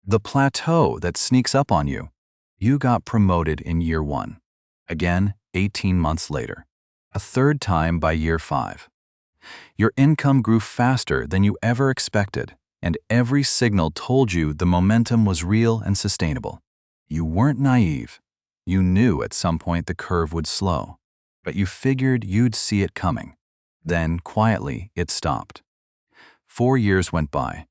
The plateau that sneaks up on you. You got promoted in year 1. Again, 18 months later. A third time by year 5. Your income grew faster than you ever expected, and every signal told you the momentum was real and sustainable. You weren't naive. You knew at some point the curve would slow, but you figured you'd see it coming. Then, quietly, it stopped. 4 years went by.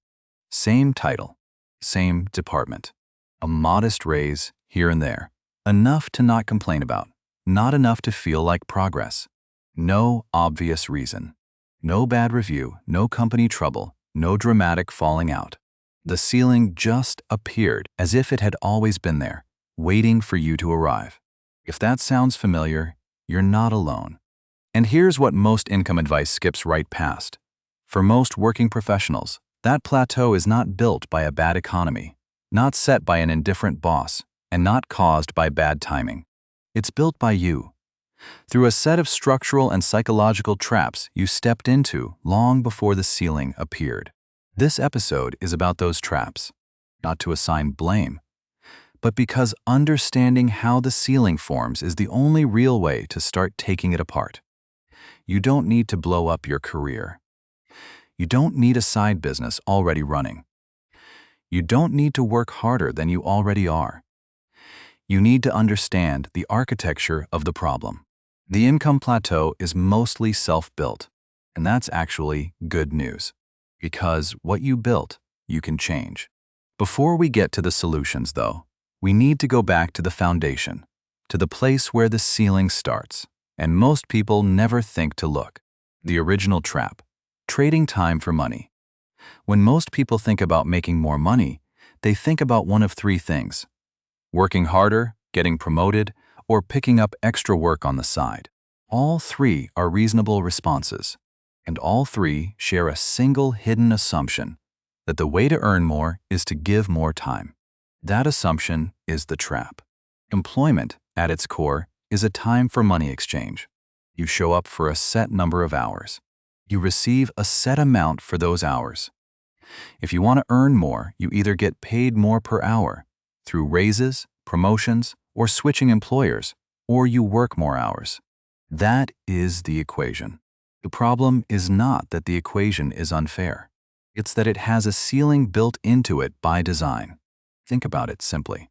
Same title, same department. A modest raise here and there. Enough to not complain about. Not enough to feel like progress. No obvious reason. No bad review, no company trouble, no dramatic falling out. The ceiling just appeared as if it had always been there, waiting for you to arrive. If that sounds familiar, you're not alone. And here's what most income advice skips right past. For most working professionals, that plateau is not built by a bad economy, not set by an indifferent boss, and not caused by bad timing. It's built by you. Through a set of structural and psychological traps you stepped into long before the ceiling appeared. This episode is about those traps, not to assign blame, but because understanding how the ceiling forms is the only real way to start taking it apart. You don't need to blow up your career. You don't need a side business already running. You don't need to work harder than you already are. You need to understand the architecture of the problem. The income plateau is mostly self-built, and that's actually good news, because what you built, you can change. Before we get to the solutions, though, we need to go back to the foundation, to the place where the ceiling starts, and most people never think to look. The original trap, trading time for money. When most people think about making more money, they think about one of 3 things: working harder, getting promoted, or picking up extra work on the side. All 3 are reasonable responses, and all 3 share a single hidden assumption that the way to earn more is to give more time. That assumption is the trap. Employment, at its core, is a time for money exchange. You show up for a set number of hours. You receive a set amount for those hours. If you want to earn more, you either get paid more per hour through raises, promotions, or switching employers, or you work more hours. That is the equation. The problem is not that the equation is unfair. It's that it has a ceiling built into it by design. Think about it simply.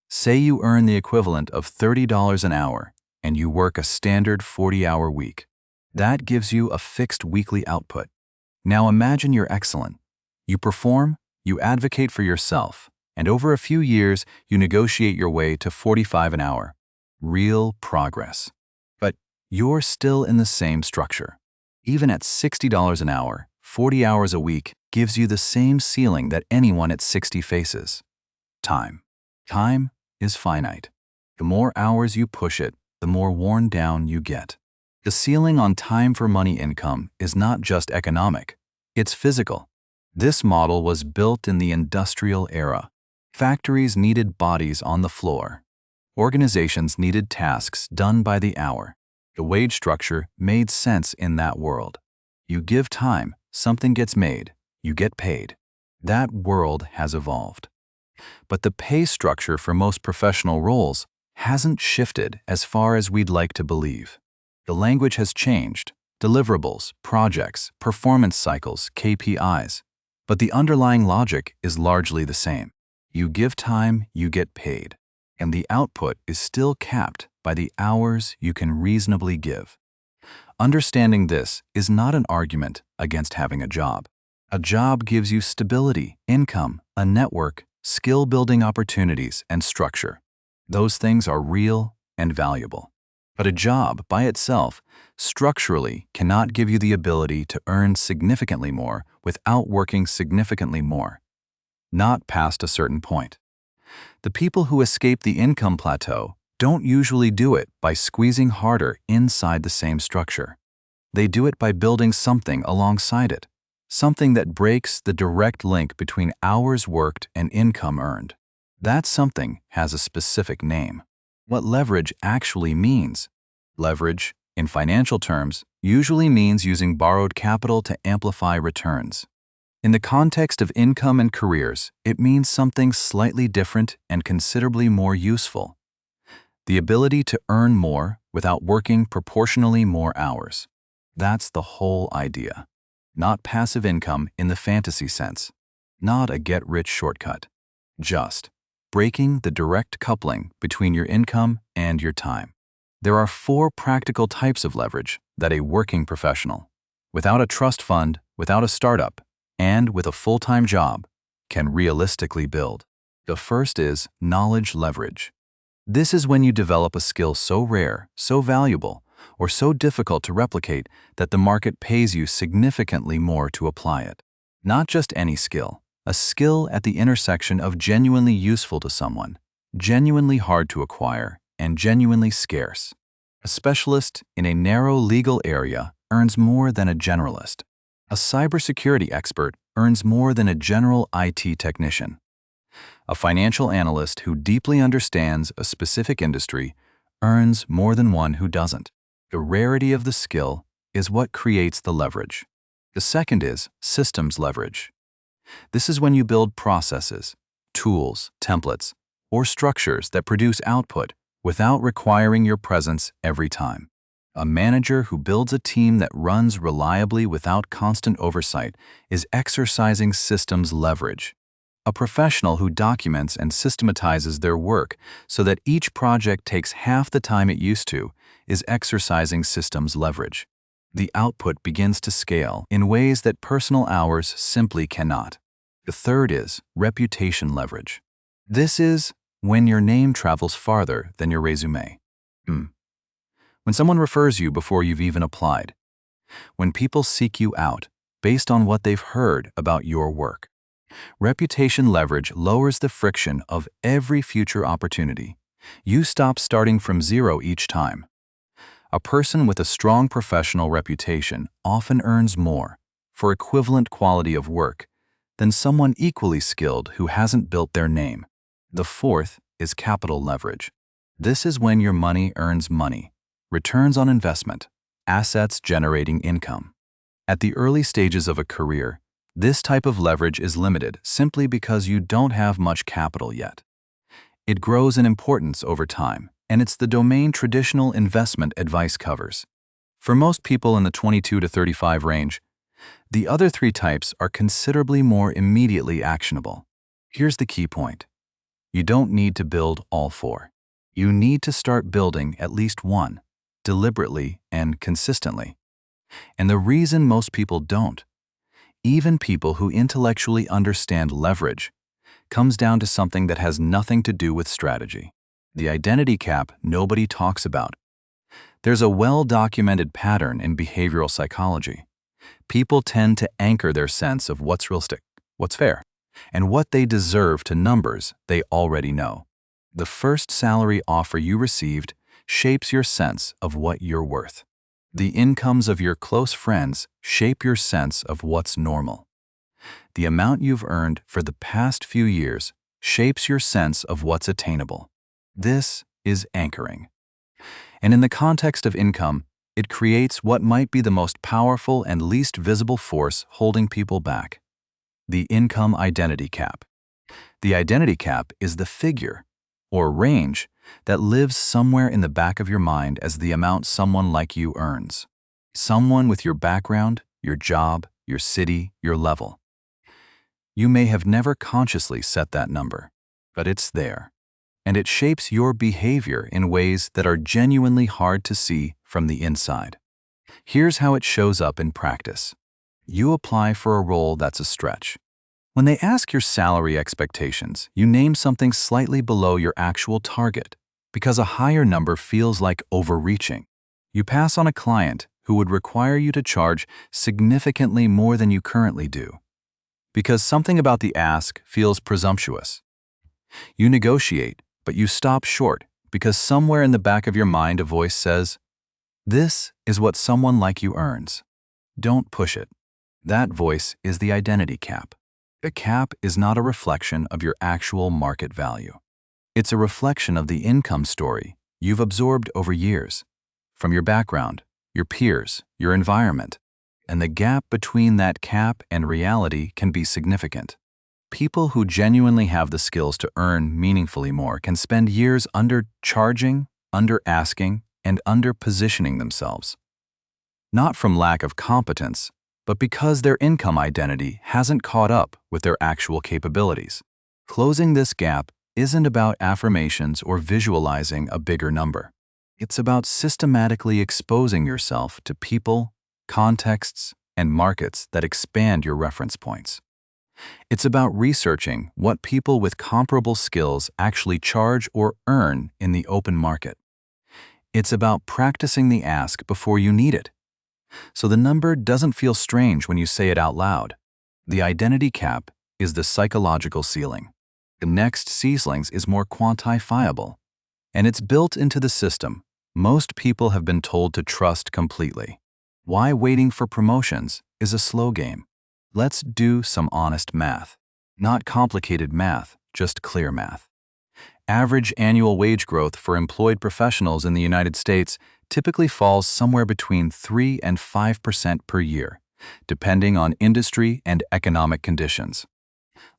Say you earn the equivalent of $30 an hour and you work a standard 40-hour week. That gives you a fixed weekly output. Now imagine you're excellent. You perform, you advocate for yourself, and over a few years, you negotiate your way to 45 an hour. Real progress. But you're still in the same structure. Even at $60 an hour, 40 hours a week gives you the same ceiling that anyone at 60 faces. Time. Time is finite. The more hours you push it, the more worn down you get. The ceiling on time for money income is not just economic, it's physical. This model was built in the industrial era. Factories needed bodies on the floor. Organizations needed tasks done by the hour. The wage structure made sense in that world. You give time, something gets made, you get paid. That world has evolved. But the pay structure for most professional roles hasn't shifted as far as we'd like to believe. The language has changed: deliverables, projects, performance cycles, KPIs. But the underlying logic is largely the same. You give time, you get paid, and the output is still capped by the hours you can reasonably give. Understanding this is not an argument against having a job. A job gives you stability, income, a network, skill-building opportunities, and structure. Those things are real and valuable. But a job by itself structurally cannot give you the ability to earn significantly more without working significantly more. Not past a certain point. The people who escape the income plateau don't usually do it by squeezing harder inside the same structure. They do it by building something alongside it, something that breaks the direct link between hours worked and income earned. That something has a specific name. What leverage actually means. Leverage, in financial terms, usually means using borrowed capital to amplify returns. In the context of income and careers, it means something slightly different and considerably more useful. The ability to earn more without working proportionally more hours. That's the whole idea. Not passive income in the fantasy sense. Not a get-rich shortcut. Just breaking the direct coupling between your income and your time. There are 4 practical types of leverage that a working professional, without a trust fund, without a startup, and with a full-time job, can realistically build. The first is knowledge leverage. This is when you develop a skill so rare, so valuable, or so difficult to replicate that the market pays you significantly more to apply it. Not just any skill, a skill at the intersection of genuinely useful to someone, genuinely hard to acquire, and genuinely scarce. A specialist in a narrow legal area earns more than a generalist. A cybersecurity expert earns more than a general IT technician. A financial analyst who deeply understands a specific industry earns more than one who doesn't. The rarity of the skill is what creates the leverage. The second is systems leverage. This is when you build processes, tools, templates, or structures that produce output without requiring your presence every time. A manager who builds a team that runs reliably without constant oversight is exercising systems leverage. A professional who documents and systematizes their work so that each project takes half the time it used to is exercising systems leverage. The output begins to scale in ways that personal hours simply cannot. The third is reputation leverage. This is when your name travels farther than your resume. When someone refers you before you've even applied. When people seek you out based on what they've heard about your work. Reputation leverage lowers the friction of every future opportunity. You stop starting from zero each time. A person with a strong professional reputation often earns more for equivalent quality of work than someone equally skilled who hasn't built their name. The fourth is capital leverage. This is when your money earns money, returns on investment, assets generating income. At the early stages of a career, this type of leverage is limited simply because you don't have much capital yet. It grows in importance over time, and it's the domain traditional investment advice covers. For most people in the 22 to 35 range, the other 3 types are considerably more immediately actionable. Here's the key point. You don't need to build all 4. You need to start building at least one, deliberately and consistently. And the reason most people don't, even people who intellectually understand leverage, comes down to something that has nothing to do with strategy. The identity cap nobody talks about. There's a well-documented pattern in behavioral psychology. People tend to anchor their sense of what's realistic, what's fair, and what they deserve to numbers they already know. The first salary offer you received shapes your sense of what you're worth. The incomes of your close friends shape your sense of what's normal. The amount you've earned for the past few years shapes your sense of what's attainable. This is anchoring. And in the context of income, it creates what might be the most powerful and least visible force holding people back: the income identity cap. The identity cap is the figure, or range, that lives somewhere in the back of your mind as the amount someone like you earns. Someone with your background, your job, your city, your level. You may have never consciously set that number, but it's there, and it shapes your behavior in ways that are genuinely hard to see from the inside. Here's how it shows up in practice. You apply for a role that's a stretch. When they ask your salary expectations, you name something slightly below your actual target because a higher number feels like overreaching. You pass on a client who would require you to charge significantly more than you currently do because something about the ask feels presumptuous. You negotiate, but you stop short because somewhere in the back of your mind a voice says, "This is what someone like you earns. Don't push it." That voice is the identity cap. The cap is not a reflection of your actual market value. It's a reflection of the income story you've absorbed over years, from your background, your peers, your environment. and the gap between that cap and reality can be significant. People who genuinely have the skills to earn meaningfully more can spend years undercharging, under-asking, and under-positioning themselves. Not from lack of competence, but because their income identity hasn't caught up with their actual capabilities. Closing this gap isn't about affirmations or visualizing a bigger number. It's about systematically exposing yourself to people, contexts, and markets that expand your reference points. It's about researching what people with comparable skills actually charge or earn in the open market. It's about practicing the ask before you need it, so the number doesn't feel strange when you say it out loud. The identity cap is the psychological ceiling. The next ceilings is more quantifiable, and it's built into the system most people have been told to trust completely. Why waiting for promotions is a slow game. Let's do some honest math. Not complicated math, just clear math. Average annual wage growth for employed professionals in the United States typically falls somewhere between 3 and 5% per year, depending on industry and economic conditions.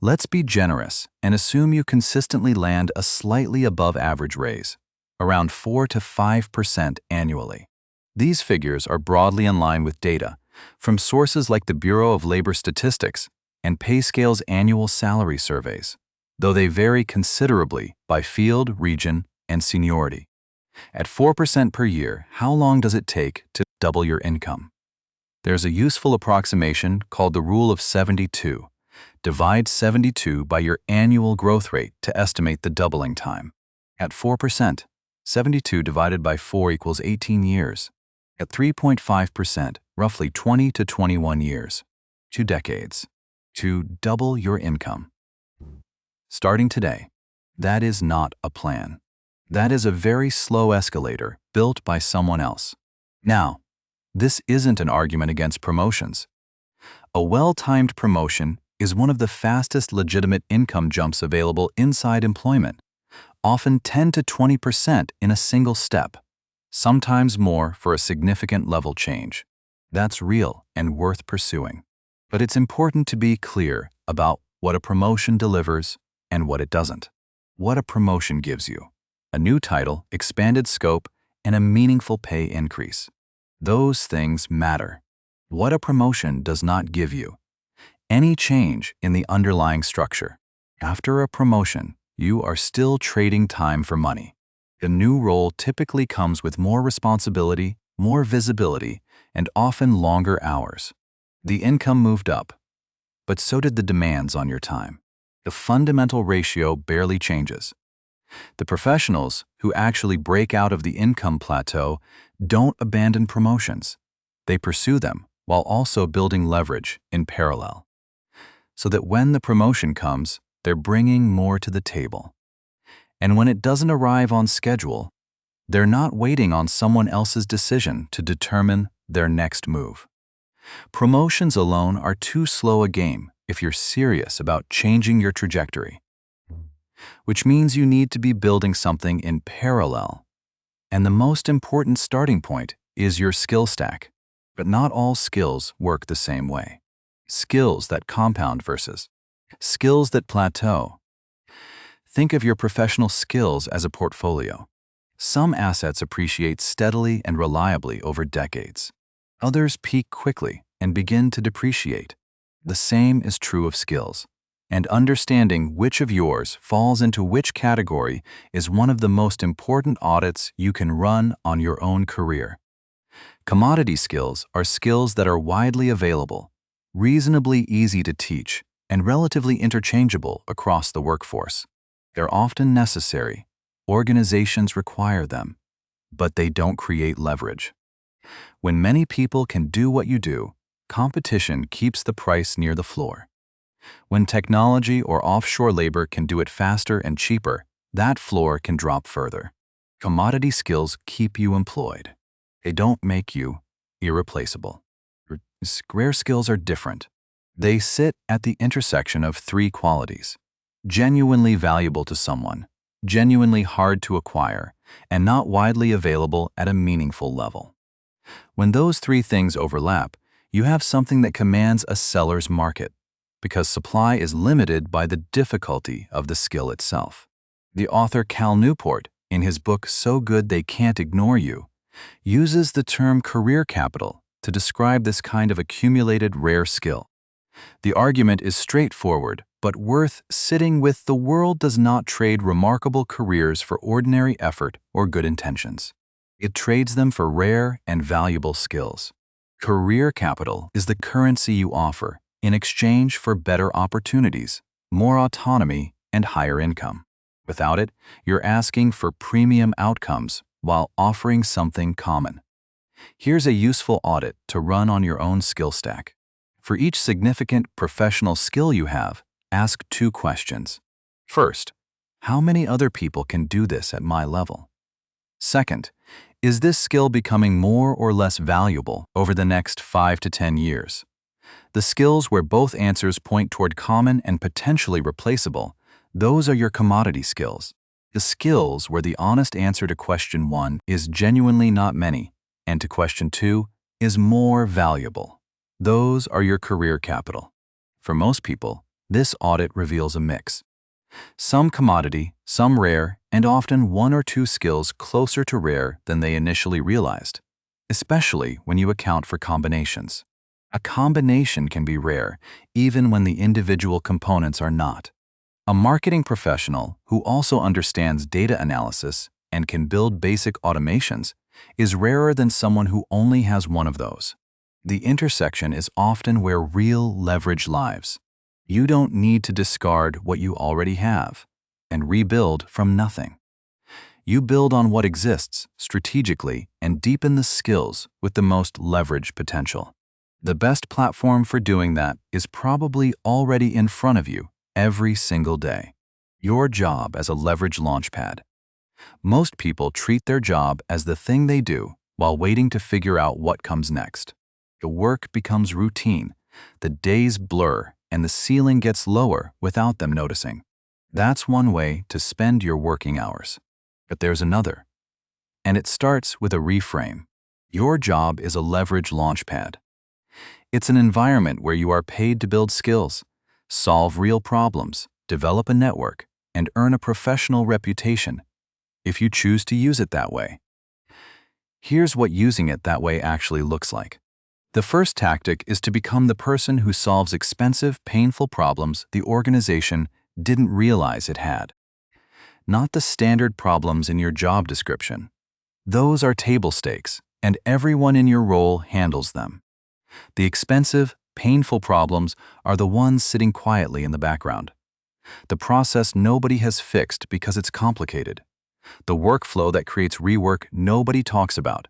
Let's be generous and assume you consistently land a slightly above average raise, around 4 to 5% annually. These figures are broadly in line with data from sources like the Bureau of Labor Statistics and PayScale's annual salary surveys, though they vary considerably by field, region, and seniority. At 4% per year, how long does it take to double your income? There's a useful approximation called the Rule of 72. Divide 72 by your annual growth rate to estimate the doubling time. At 4%, 72 divided by 4 equals 18 years. At 3.5%, roughly 20 to 21 years. 2 decades. To double your income. Starting today, that is not a plan. That is a very slow escalator built by someone else. Now, this isn't an argument against promotions. A well-timed promotion is one of the fastest legitimate income jumps available inside employment, often 10 to 20% in a single step, sometimes more for a significant level change. That's real and worth pursuing. But it's important to be clear about what a promotion delivers and what it doesn't. What a promotion gives you: a new title, expanded scope, and a meaningful pay increase. Those things matter. What a promotion does not give you: any change in the underlying structure. After a promotion, you are still trading time for money. The new role typically comes with more responsibility, more visibility, and often longer hours. The income moved up, but so did the demands on your time. The fundamental ratio barely changes. The professionals who actually break out of the income plateau don't abandon promotions. They pursue them while also building leverage in parallel, so that when the promotion comes, they're bringing more to the table. And when it doesn't arrive on schedule, they're not waiting on someone else's decision to determine their next move. Promotions alone are too slow a game if you're serious about changing your trajectory, which means you need to be building something in parallel. And the most important starting point is your skill stack. But not all skills work the same way. Skills that compound versus skills that plateau. Think of your professional skills as a portfolio. Some assets appreciate steadily and reliably over decades. Others peak quickly and begin to depreciate. The same is true of skills, and understanding which of yours falls into which category is one of the most important audits you can run on your own career. Commodity skills are skills that are widely available, reasonably easy to teach, and relatively interchangeable across the workforce. They're often necessary. Organizations require them, but they don't create leverage. When many people can do what you do, competition keeps the price near the floor. When technology or offshore labor can do it faster and cheaper, that floor can drop further. Commodity skills keep you employed. They don't make you irreplaceable. Rare skills are different. They sit at the intersection of 3 qualities: genuinely valuable to someone, genuinely hard to acquire, and not widely available at a meaningful level. When those 3 things overlap, You have something that commands a seller's market, because supply is limited by the difficulty of the skill itself. The author Cal Newport, in his book So Good They Can't Ignore You, uses the term career capital to describe this kind of accumulated rare skill. The argument is straightforward, but worth sitting with. The world does not trade remarkable careers for ordinary effort or good intentions. It trades them for rare and valuable skills. Career capital is the currency you offer in exchange for better opportunities, more autonomy, and higher income. Without it, you're asking for premium outcomes while offering something common. Here's a useful audit to run on your own skill stack. For each significant professional skill you have, ask 2 questions. First, how many other people can do this at my level? Second, is this skill becoming more or less valuable over the next 5 to 10 years? The skills where both answers point toward common and potentially replaceable, those are your commodity skills. The skills where the honest answer to question 1 is genuinely not many, and to question 2 is more valuable. Those are your career capital. For most people, this audit reveals a mix. Some commodity, some rare, and often 1 or 2 skills closer to rare than they initially realized, especially when you account for combinations. A combination can be rare even when the individual components are not. A marketing professional who also understands data analysis and can build basic automations is rarer than someone who only has one of those. The intersection is often where real leverage lies. You don't need to discard what you already have and rebuild from nothing. You build on what exists strategically and deepen the skills with the most leverage potential. The best platform for doing that is probably already in front of you every single day. Your job as a leverage launchpad. Most people treat their job as the thing they do while waiting to figure out what comes next. The work becomes routine, the days blur, and the ceiling gets lower without them noticing. That's one way to spend your working hours. But there's another. And it starts with a reframe. Your job is a leverage launchpad. It's an environment where you are paid to build skills, solve real problems, develop a network, and earn a professional reputation, if you choose to use it that way. Here's what using it that way actually looks like. The first tactic is to become the person who solves expensive, painful problems the organization didn't realize it had. Not the standard problems in your job description. Those are table stakes, and everyone in your role handles them. The expensive, painful problems are the ones sitting quietly in the background. The process nobody has fixed because it's complicated. The workflow that creates rework nobody talks about.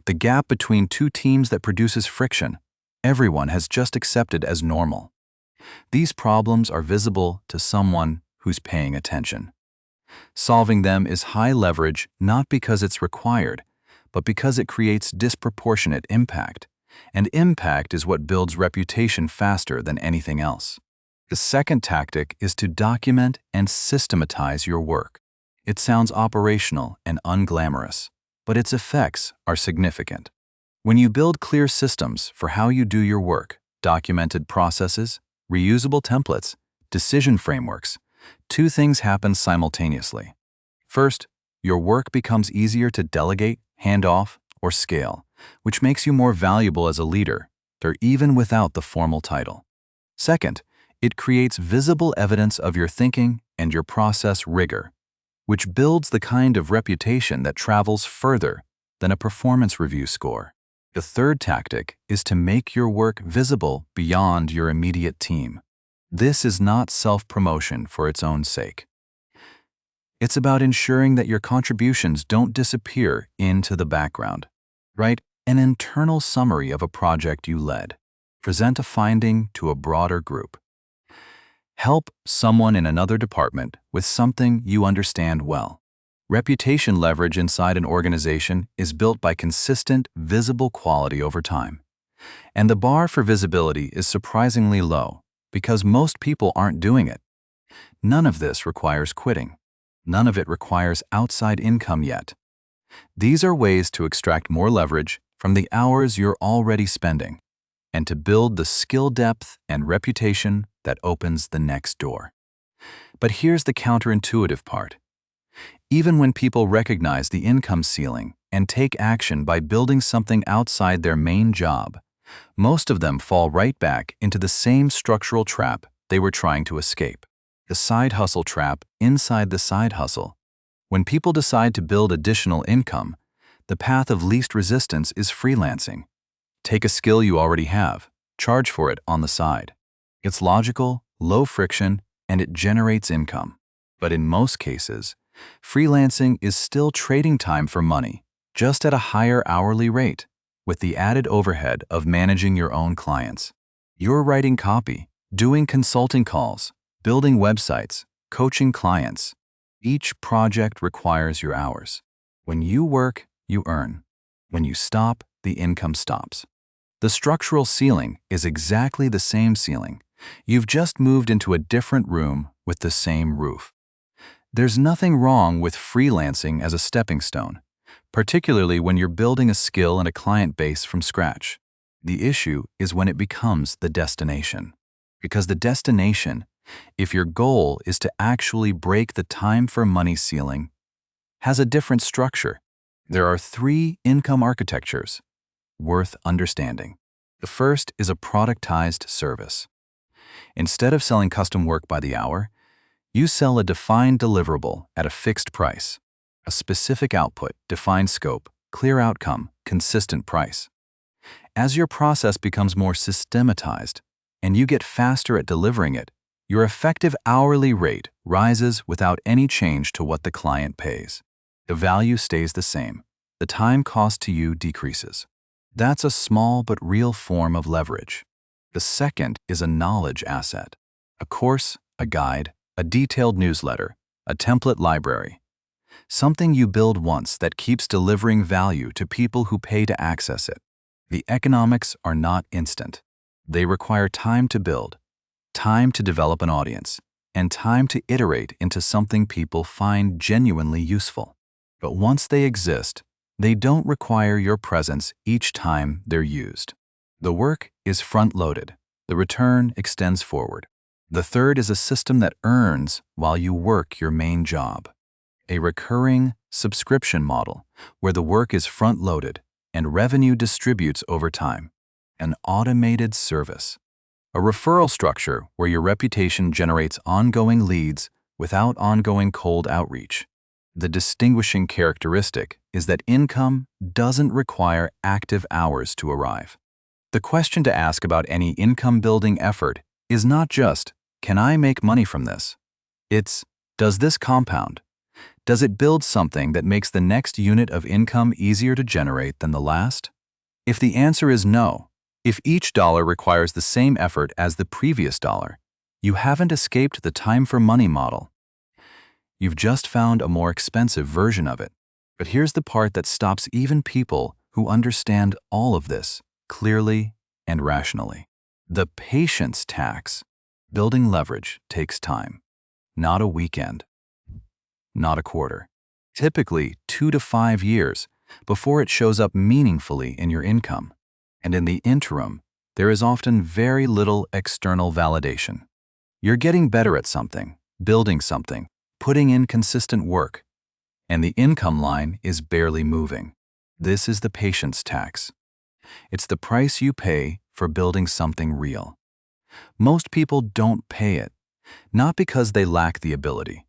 The gap between 2 teams that produces friction everyone has just accepted as normal. These problems are visible to someone who's paying attention. Solving them is high leverage not because it's required, but because it creates disproportionate impact. And impact is what builds reputation faster than anything else. The second tactic is to document and systematize your work. It sounds operational and unglamorous, but its effects are significant. When you build clear systems for how you do your work, documented processes, reusable templates, decision frameworks, 2 things happen simultaneously. First, your work becomes easier to delegate, hand off, or scale, which makes you more valuable as a leader, or even without the formal title. Second, it creates visible evidence of your thinking and your process rigor, which builds the kind of reputation that travels further than a performance review score. The third tactic is to make your work visible beyond your immediate team. This is not self-promotion for its own sake. It's about ensuring that your contributions don't disappear into the background. Write an internal summary of a project you led. Present a finding to a broader group. Help someone in another department with something you understand well. Reputation leverage inside an organization is built by consistent, visible quality over time. And the bar for visibility is surprisingly low because most people aren't doing it. None of this requires quitting. None of it requires outside income yet. These are ways to extract more leverage from the hours you're already spending. and to build the skill depth and reputation that opens the next door. But here's the counterintuitive part. Even when people recognize the income ceiling and take action by building something outside their main job, most of them fall right back into the same structural trap they were trying to escape. The side hustle trap inside the side hustle. When people decide to build additional income, the path of least resistance is freelancing. Take a skill you already have, charge for it on the side. It's logical, low friction, and it generates income. But in most cases, freelancing is still trading time for money, just at a higher hourly rate, with the added overhead of managing your own clients. You're writing copy, doing consulting calls, building websites, coaching clients. Each project requires your hours. When you work, you earn. When you stop, the income stops. The structural ceiling is exactly the same ceiling. You've just moved into a different room with the same roof. There's nothing wrong with freelancing as a stepping stone, particularly when you're building a skill and a client base from scratch. The issue is when it becomes the destination. Because the destination, if your goal is to actually break the time for money ceiling, has a different structure. There are 3 income architectures worth understanding. The first is a productized service. Instead of selling custom work by the hour, you sell a defined deliverable at a fixed price, a specific output, defined scope, clear outcome, consistent price. As your process becomes more systematized and you get faster at delivering it, your effective hourly rate rises without any change to what the client pays. The value stays the same. The time cost to you decreases. That's a small but real form of leverage. The second is a knowledge asset. A course, a guide, a detailed newsletter, a template library. Something you build once that keeps delivering value to people who pay to access it. The economics are not instant. They require time to build, time to develop an audience, and time to iterate into something people find genuinely useful. But once they exist, they don't require your presence each time they're used. The work is front-loaded. The return extends forward. The third is a system that earns while you work your main job. A recurring subscription model where the work is front-loaded and revenue distributes over time. An automated service. A referral structure where your reputation generates ongoing leads without ongoing cold outreach. The distinguishing characteristic is that income doesn't require active hours to arrive. The question to ask about any income-building effort is not just, can I make money from this? It's, does this compound? Does it build something that makes the next unit of income easier to generate than the last? If the answer is no, if each dollar requires the same effort as the previous dollar, you haven't escaped the time for money model. You've just found a more expensive version of it. But here's the part that stops even people who understand all of this clearly and rationally. The patience tax. Building leverage takes time. Not a weekend. Not a quarter. Typically 2 to 5 years before it shows up meaningfully in your income. And in the interim, there is often very little external validation. You're getting better at something, building something, putting in consistent work, and the income line is barely moving. This is the patience tax. It's the price you pay for building something real. Most people don't pay it, not because they lack the ability,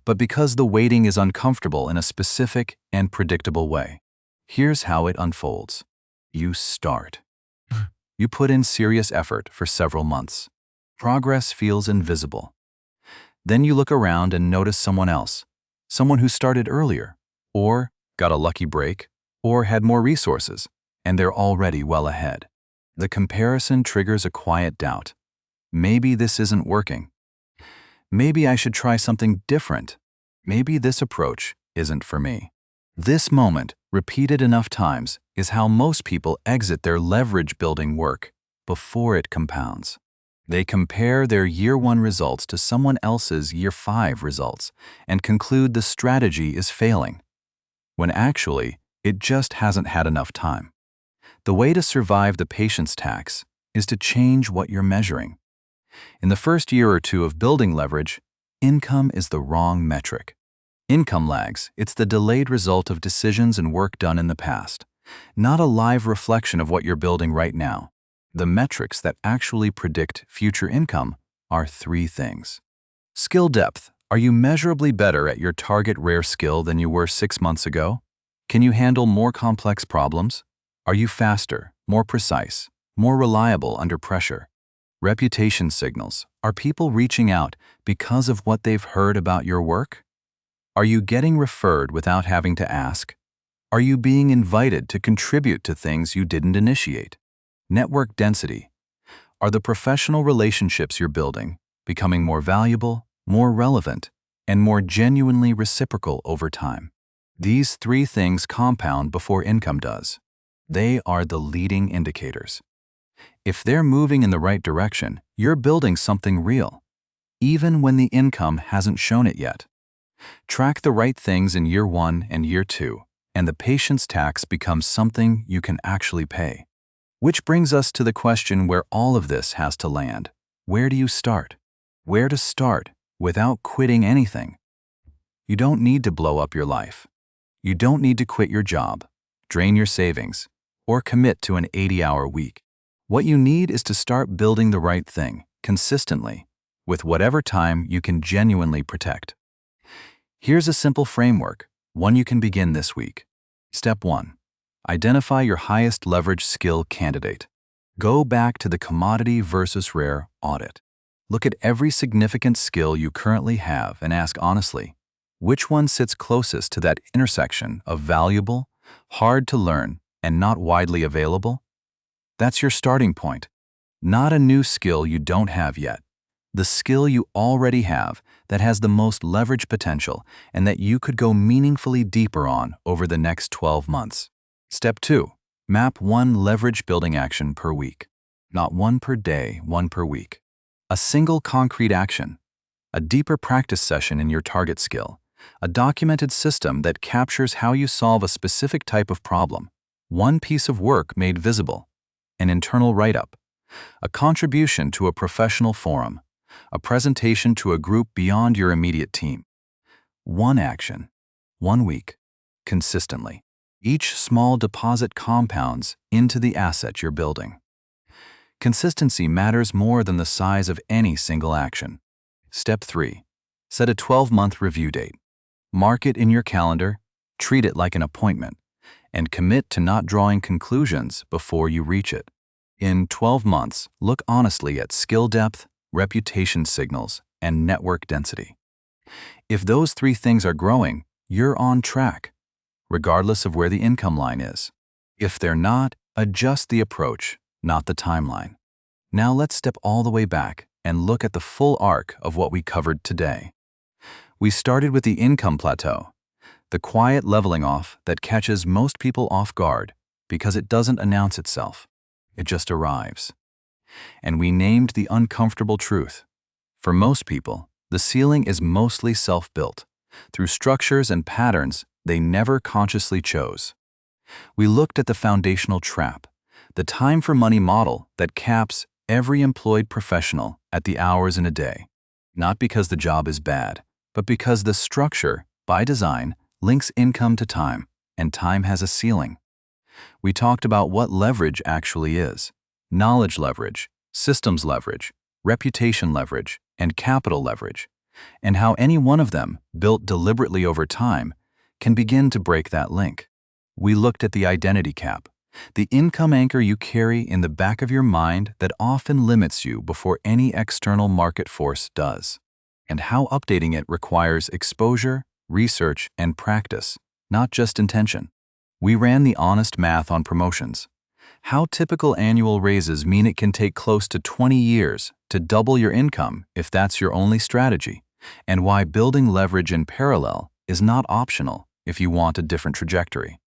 but because the waiting is uncomfortable in a specific and predictable way. Here's how it unfolds. You start. You put in serious effort for several months. Progress feels invisible. Then you look around and notice someone else, someone who started earlier, or got a lucky break, or had more resources, and they're already well ahead. The comparison triggers a quiet doubt. Maybe this isn't working. Maybe I should try something different. Maybe this approach isn't for me. This moment, repeated enough times, is how most people exit their leverage-building work before it compounds. They compare their year 1 results to someone else's year 5 results and conclude the strategy is failing, when actually it just hasn't had enough time. The way to survive the patience tax is to change what you're measuring. In the first year or two of building leverage, income is the wrong metric. Income lags, it's the delayed result of decisions and work done in the past, not a live reflection of what you're building right now. The metrics that actually predict future income are three things. Skill depth. Are you measurably better at your target rare skill than you were 6 months ago? Can you handle more complex problems? Are you faster, more precise, more reliable under pressure? Reputation signals. Are people reaching out because of what they've heard about your work? Are you getting referred without having to ask? Are you being invited to contribute to things you didn't initiate? Network density. Are the professional relationships you're building becoming more valuable, more relevant, and more genuinely reciprocal over time? These three things compound before income does. They are the leading indicators. If they're moving in the right direction, you're building something real, even when the income hasn't shown it yet. Track the right things in year 1 and year 2, and the patience tax becomes something you can actually pay. Which brings us to the question where all of this has to land. Where do you start? Where to start without quitting anything? You don't need to blow up your life. You don't need to quit your job, drain your savings, or commit to an 80-hour week. What you need is to start building the right thing, consistently, with whatever time you can genuinely protect. Here's a simple framework, one you can begin this week. Step 1. Identify your highest leverage skill candidate. Go back to the commodity versus rare audit. Look at every significant skill you currently have and ask honestly, which one sits closest to that intersection of valuable, hard to learn, and not widely available? That's your starting point. Not a new skill you don't have yet. The skill you already have that has the most leverage potential and that you could go meaningfully deeper on over the next 12 months. Step 2. Map one leverage building action per week. Not one per day, one per week. A single concrete action. A deeper practice session in your target skill. A documented system that captures how you solve a specific type of problem. One piece of work made visible. An internal write-up. A contribution to a professional forum. A presentation to a group beyond your immediate team. One action. 1 week. Consistently. Each small deposit compounds into the asset you're building. Consistency matters more than the size of any single action. Step 3. Set a 12-month review date. Mark it in your calendar, treat it like an appointment, and commit to not drawing conclusions before you reach it. In 12 months, look honestly at skill depth, reputation signals, and network density. If those three things are growing, you're on track, regardless of where the income line is. If they're not, adjust the approach, not the timeline. Now let's step all the way back and look at the full arc of what we covered today. We started with the income plateau, the quiet leveling off that catches most people off guard because it doesn't announce itself. It just arrives. And we named the uncomfortable truth. For most people, the ceiling is mostly self-built, through structures and patterns they never consciously chose. We looked at the foundational trap, the time for money model that caps every employed professional at the hours in a day, not because the job is bad, but because the structure, by design, links income to time, and time has a ceiling. We talked about what leverage actually is: knowledge leverage, systems leverage, reputation leverage, and capital leverage, and how any one of them, built deliberately over time, can begin to break that link. We looked at the identity cap, the income anchor you carry in the back of your mind that often limits you before any external market force does, and how updating it requires exposure, research, and practice, not just intention. We ran the honest math on promotions. How typical annual raises mean it can take close to 20 years to double your income if that's your only strategy, and why building leverage in parallel is not optional if you want a different trajectory.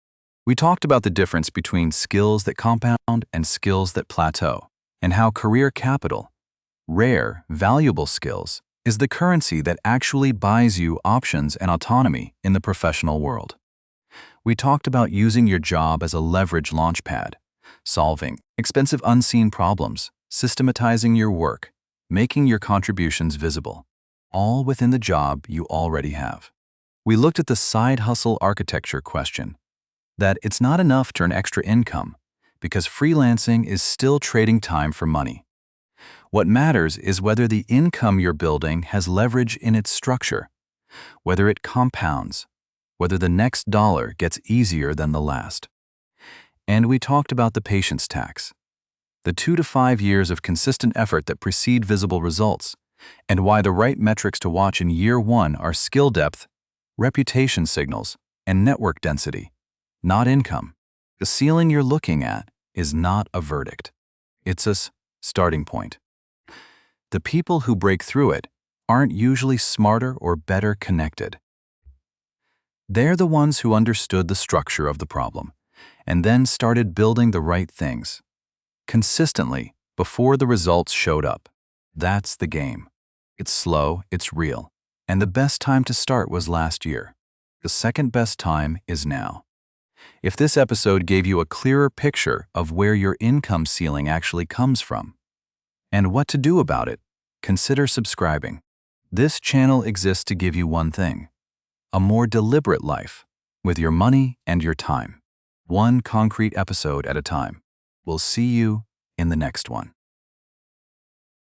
We talked about the difference between skills that compound and skills that plateau, and how career capital, rare, valuable skills, is the currency that actually buys you options and autonomy in the professional world. We talked about using your job as a leverage launchpad, solving expensive unseen problems systematizing your work, making your contributions visible, all within the job you already have. We looked at the side hustle architecture question, that it's not enough to earn extra income because freelancing is still trading time for money. What matters is whether the income you're building has leverage in its structure, whether it compounds, whether the next dollar gets easier than the last. And we talked about the patience tax, the 2 to 5 years of consistent effort that precede visible results, and why the right metrics to watch in year 1 are skill depth, reputation signals, and network density, not income. The ceiling you're looking at is not a verdict. It's a starting point. The people who break through it aren't usually smarter or better connected. They're the ones who understood the structure of the problem and then started building the right things consistently before the results showed up. That's the game. It's slow, it's real, and the best time to start was last year. The second best time is now. If this episode gave you a clearer picture of where your income ceiling actually comes from and what to do about it, consider subscribing. This channel exists to give you one thing: a more deliberate life with your money and your time, one concrete episode at a time. We'll see you in the next one.